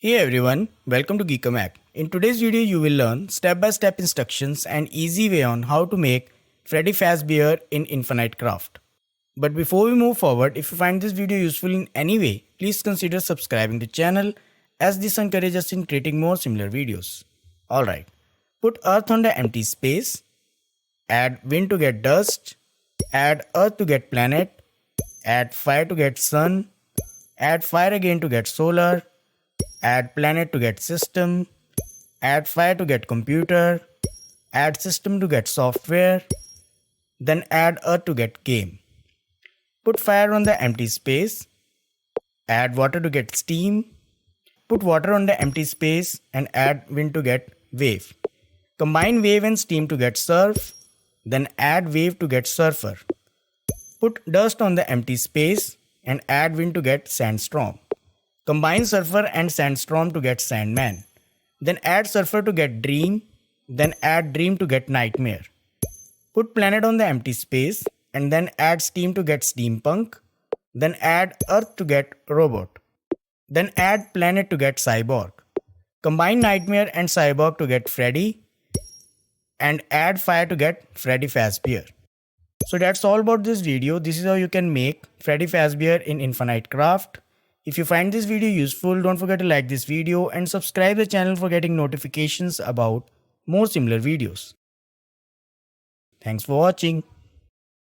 Hey everyone, welcome to GEEKERMAG. In today's video, you will learn step-by-step instructions and easy way on how to make Freddy Fazbear in Infinite Craft. But before we move forward, if you find this video useful in any way, please consider subscribing to the channel as this encourages us in creating more similar videos. Alright, put earth on the empty space, add wind to get dust, add earth to get planet, add fire to get sun, add fire again to get solar, add planet to get system, add fire to get computer, add system to get software, then add earth to get game. Put fire on the empty space, add water to get steam, put water on the empty space and add wind to get wave. Combine wave and steam to get surf, then add wave to get surfer. Put dust on the empty space and add wind to get sandstorm. Combine surfer and sandstorm to get sandman. Then add surfer to get dream. Then add dream to get nightmare. Put planet on the empty space and then add steam to get steampunk. Then add earth to get robot. Then add planet to get cyborg. Combine nightmare and cyborg to get Freddy. And add fire to get Freddy Fazbear. So that's all about this video. This is how you can make Freddy Fazbear in Infinite Craft. If you find this video useful, don't forget to like this video and subscribe the channel for getting notifications about more similar videos. Thanks for watching.